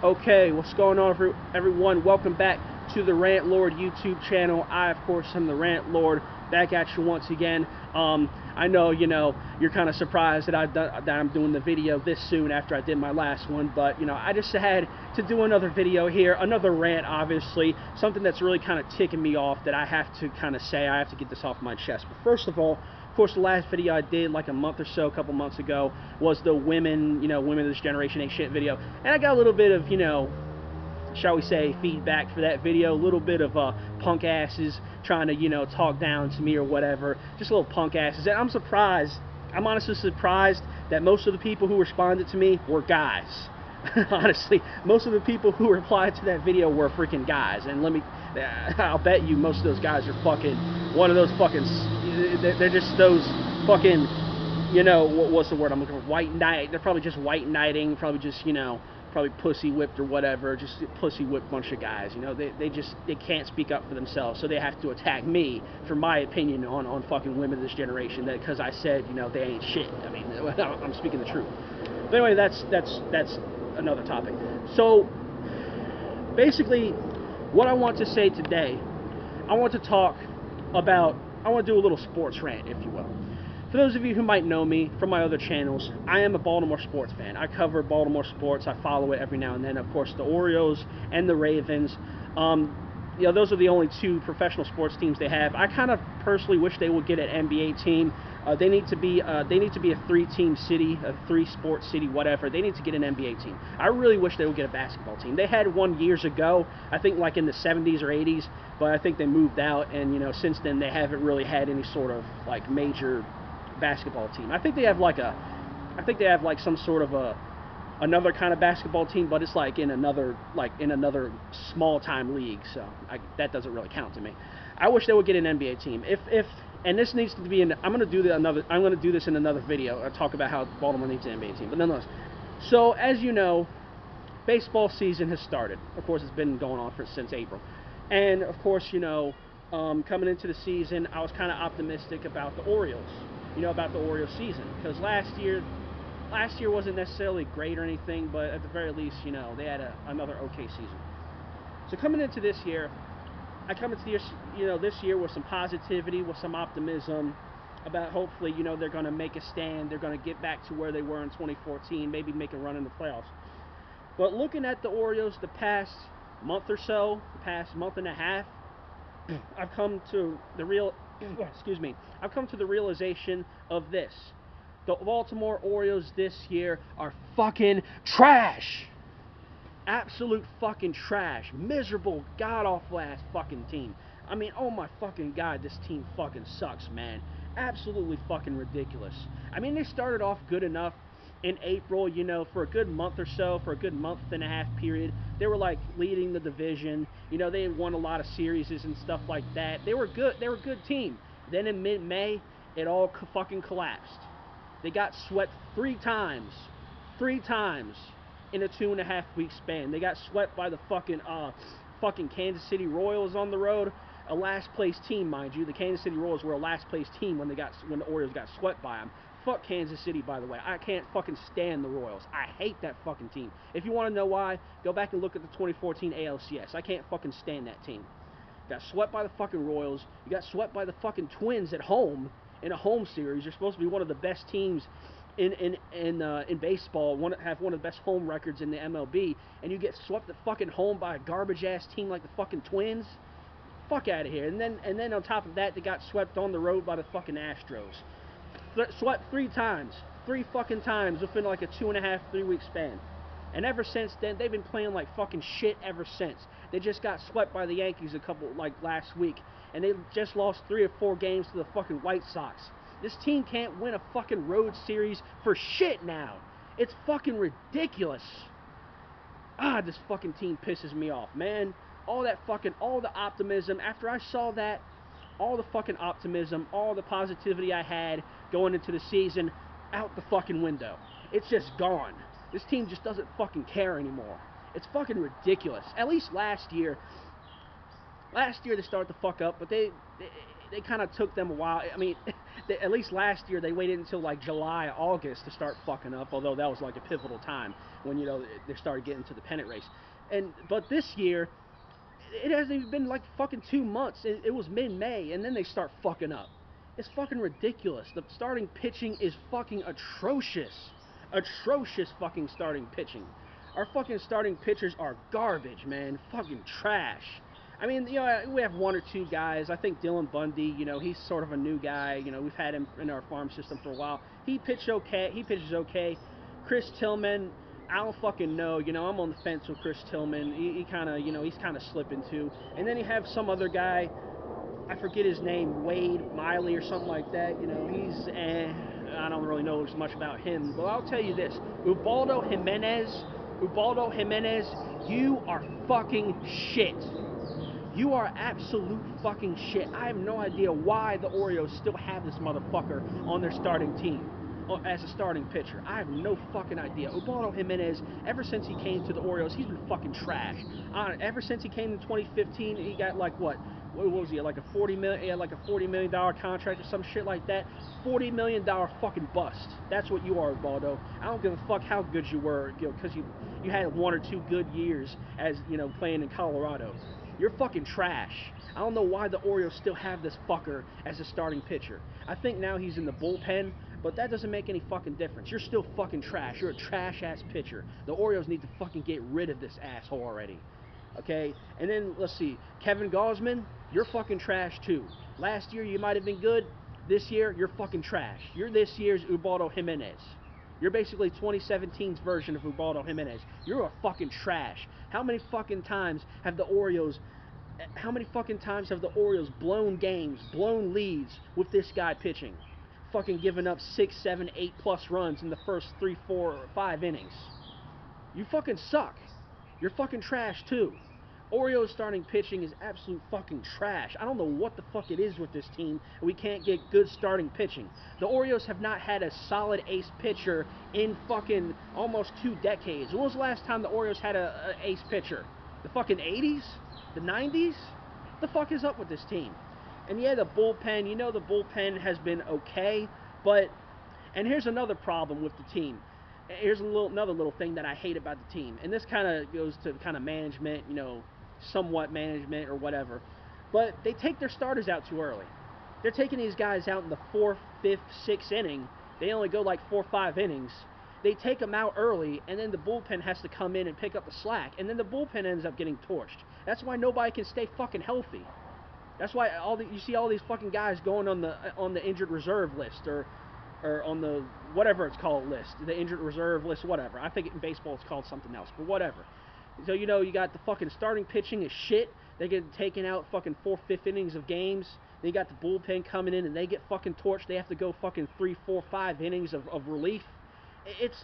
Okay, what's going on, everyone? Welcome back to the Rant Lord YouTube channel. I, of course, am the Rant Lord, back at you once again. I know, you're kind of surprised that I'm doing the video this soon after I did my last one, but, I just had to do another video here, another rant, obviously, something that's really kind of ticking me off that I have to kind of say. I have to get this off my chest. But first of all, of course, the last video I did like a couple months ago, was the women of this generation ain't shit video. And I got a little bit of, shall we say, feedback for that video. A little bit of punk asses trying to, talk down to me or whatever. Just little punk asses. And I'm surprised. I'm honestly surprised that most of the people who responded to me were guys. Honestly, most of the people who replied to that video were freaking guys. And I'll bet you most of those guys are fucking one of those fucking, they're just those fucking, what's the word I'm looking for? White knight. They're probably just white knighting, probably just, probably pussy whipped or whatever, just a pussy whipped bunch of guys. They can't speak up for themselves, so they have to attack me for my opinion on fucking women of this generation, that because I said, they ain't shit. I mean, I'm speaking the truth. But anyway, that's another topic. So basically, what I want to say today, I want to do a little sports rant, if you will. For those of you who might know me from my other channels, I am a Baltimore sports fan. I cover Baltimore sports. I follow it every now and then. Of course, the Orioles and the Ravens. Those are the only two professional sports teams they have. I kind of personally wish they would get an NBA team. They need to be a three-team city, a three-sport city, whatever. They need to get an NBA team. I really wish they would get a basketball team. They had one years ago, I think like in the 70s or 80s, but I think they moved out, and since then they haven't really had any sort of like major basketball team. I think they have like some sort of another kind of basketball team, but it's like in another small time league, so that doesn't really count to me. I wish they would get an NBA team. And this needs to be I'm going to do this in another video. I'll talk about how Baltimore needs an NBA team, but nonetheless. So as you know, baseball season has started. Of course, it's been going on since April, and of course, coming into the season, I was kind of optimistic about the Orioles. About the Orioles season, because last year wasn't necessarily great or anything, but at the very least, they had another okay season. So coming into this year, I come into this year with some positivity, with some optimism about hopefully, they're going to make a stand, they're going to get back to where they were in 2014, maybe make a run in the playoffs. But looking at the Orioles the past month or so, the past month and a half, I've come to the realization of this. The Baltimore Orioles this year are fucking trash. Absolute fucking trash. Miserable, god-awful ass fucking team. I mean, oh my fucking god, this team fucking sucks, man. Absolutely fucking ridiculous. I mean, they started off good enough in April, for a good month or so, for a good month and a half period. They were like leading the division. They had won a lot of series and stuff like that. They were good. They were a good team. Then in mid-May, it all fucking collapsed. They got swept three times in a 2.5 week span. They got swept by the fucking Kansas City Royals on the road, a last place team, mind you. The Kansas City Royals were a last place team when the Orioles got swept by them. Fuck Kansas City, by the way. I can't fucking stand the Royals. I hate that fucking team. If you want to know why, go back and look at the 2014 ALCS. I can't fucking stand that team. Got swept by the fucking Royals. You got swept by the fucking Twins at home in a home series. You're supposed to be one of the best teams in baseball. Have one of the best home records in the MLB, and you get swept at fucking home by a garbage ass team like the fucking Twins. Fuck out of here. And then on top of that, they got swept on the road by the fucking Astros. Swept three fucking times within like a 2.5, 3 week span. And ever since then, they've been playing like fucking shit ever since. They just got swept by the Yankees last week, and they just lost 3 or 4 games to the fucking White Sox. This team can't win a fucking road series for shit now. It's fucking ridiculous. This fucking team pisses me off, man. All the optimism, after I saw that, all the fucking optimism, all the positivity I had going into the season, out the fucking window. It's just gone. This team just doesn't fucking care anymore. It's fucking ridiculous. At least last year they started to fuck up, but they kind of took them a while. I mean, at least last year they waited until like July, August to start fucking up. Although that was like a pivotal time when they started getting to the pennant race. But this year, it hasn't even been like fucking 2 months. It was mid-May, and then they start fucking up. It's fucking ridiculous. The starting pitching is fucking atrocious. Atrocious fucking starting pitching. Our fucking starting pitchers are garbage, man. Fucking trash. I mean, we have one or two guys. I think Dylan Bundy, he's sort of a new guy. We've had him in our farm system for a while. He pitches okay. Chris Tillman, I don't fucking know. I'm on the fence with Chris Tillman. He kind of, he's kind of slipping too. And then you have some other guy, I forget his name, Wade Miley or something like that. He's I don't really know as much about him. But I'll tell you this: Ubaldo Jimenez, you are fucking shit. You are absolute fucking shit. I have no idea why the Orioles still have this motherfucker on their starting team as a starting pitcher. I have no fucking idea. Ubaldo Jimenez, ever since he came to the Orioles, he's been fucking trash. Ever since he came in 2015, he got like what was he, like a $40 million contract or some shit like that. $40 million fucking bust. That's what you are, Ubaldo. I don't give a fuck how good you were, because you had one or two good years as playing in Colorado. You're fucking trash. I don't know why the Orioles still have this fucker as a starting pitcher. I think now he's in the bullpen, but that doesn't make any fucking difference. You're still fucking trash. You're a trash-ass pitcher. The Orioles need to fucking get rid of this asshole already. Okay? And then, let's see. Kevin Gausman, you're fucking trash too. Last year, you might have been good. This year, you're fucking trash. You're this year's Ubaldo Jimenez. You're basically 2017's version of Ubaldo Jimenez. You're a fucking trash. How many fucking times have the Orioles blown games, blown leads with this guy pitching? Fucking giving up 6, 7, 8+ runs in the first 3, 4, 5 innings. You fucking suck. You're fucking trash too. Orioles starting pitching is absolute fucking trash. I don't know what the fuck it is with this team, and we can't get good starting pitching. The Orioles have not had a solid ace pitcher in fucking almost 2 decades. When was the last time the Orioles had a ace pitcher? The fucking 80s? The 90s? What the fuck is up with this team? And yeah, the bullpen, the bullpen has been okay, but, and here's another problem with the team. Here's another little thing that I hate about the team, and this kind of goes to kind of management, somewhat management or whatever, but they take their starters out too early. They're taking these guys out in the 4th, 5th, 6th inning. They only go like 4 or 5 innings. They take them out early, and then the bullpen has to come in and pick up the slack, and then the bullpen ends up getting torched. That's why nobody can stay fucking healthy. That's why you see all these fucking guys going on the injured reserve list, or on the whatever it's called list, the injured reserve list, whatever. I think in baseball it's called something else, but whatever. So you got the fucking starting pitching is shit. They get taken out fucking 4th, 5th innings of games. Then you got the bullpen coming in and they get fucking torched. They have to go fucking 3, 4, 5 innings of relief. It's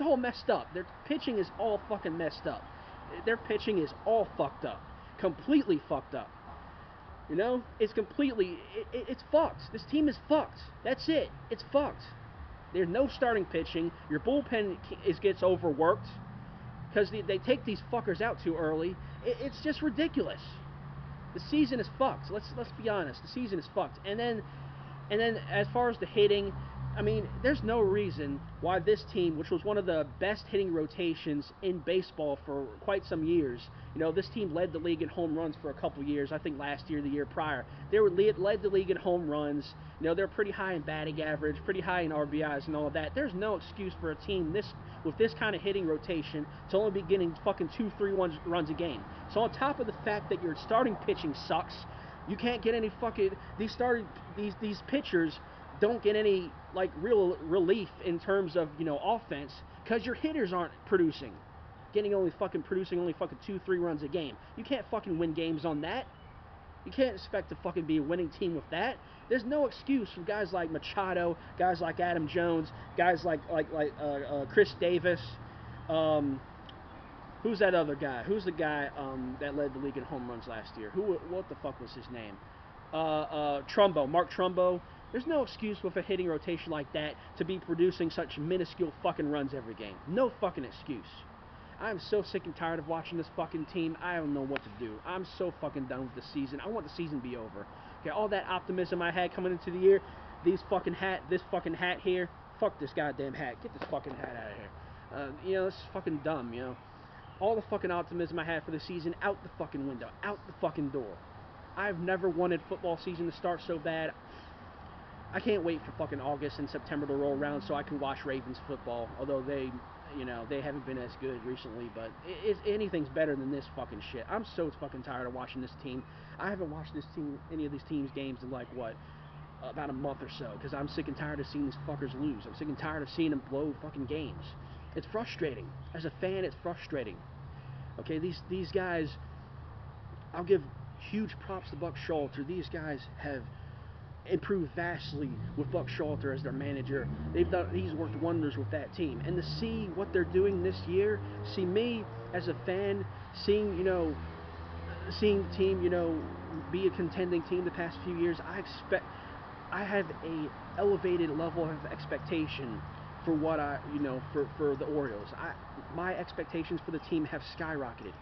all messed up. Their pitching is all fucking messed up. Their pitching is all fucked up, completely fucked up. It's completely, it's fucked. This team is fucked. That's it. It's fucked. There's no starting pitching. Your bullpen gets overworked because they take these fuckers out too early. It's just ridiculous. The season is fucked. Let's be honest. The season is fucked. And then as far as the hitting, I mean, there's no reason why this team, which was one of the best hitting rotations in baseball for quite some years, this team led the league in home runs for a couple years. I think last year, the year prior, they led the league in home runs. They're pretty high in batting average, pretty high in RBIs and all of that. There's no excuse for a team with this kind of hitting rotation to only be getting fucking 2, 3 runs a game. So on top of the fact that your starting pitching sucks, you can't get any fucking these pitchers don't get any like real relief in terms of offense because your hitters aren't producing only fucking 2, 3 runs a game. You can't fucking win games on that. You can't expect to fucking be a winning team with that. There's no excuse for guys like Machado, guys like Adam Jones, guys like Chris Davis. Who's that other guy? Who's the guy that led the league in home runs last year? What the fuck was his name? Trumbo, Mark Trumbo. There's no excuse with a hitting rotation like that to be producing such minuscule fucking runs every game. No fucking excuse. I'm so sick and tired of watching this fucking team. I don't know what to do. I'm so fucking done with the season. I want the season to be over. Okay, all that optimism I had coming into the year, this fucking hat here, fuck this goddamn hat. Get this fucking hat out of here. You know, it's fucking dumb, you know. All the fucking optimism I had for the season, out the fucking window, out the fucking door. I've never wanted football season to start so bad. I can't wait for fucking August and September to roll around so I can watch Ravens football. Although they, you know, they haven't been as good recently, but anything's better than this fucking shit. I'm so fucking tired of watching this team. I haven't watched any of these teams' games in like what, about a month or so, because I'm sick and tired of seeing these fuckers lose. I'm sick and tired of seeing them blow fucking games. It's frustrating. As a fan, it's frustrating. Okay, these guys, I'll give huge props to Buck Showalter. These guys have improved vastly with Buck Showalter as their manager. He's worked wonders with that team. And to see what they're doing this year, see me as a fan, seeing the team, be a contending team the past few years, I have a elevated level of expectation for what for the Orioles. My expectations for the team have skyrocketed.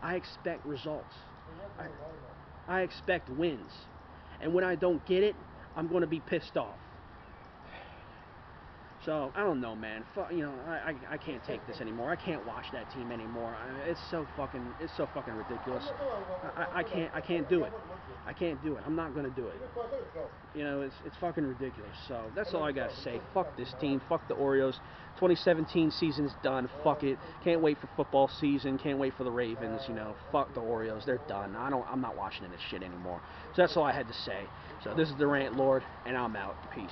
I expect results. I expect wins. And when I don't get it, I'm going to be pissed off. So, I don't know, man. I can't take this anymore. I can't watch that team anymore. It's so fucking ridiculous. I can't do it. I can't do it. I'm not going to do it. You know, it's fucking ridiculous. So, that's all I got to say. Fuck this team. Fuck the Orioles. 2017 season's done. Fuck it. Can't wait for football season. Can't wait for the Ravens. You know, fuck the Orioles. They're done. I'm not watching this shit anymore. So, that's all I had to say. So, this is the Rant Lord, and I'm out. Peace.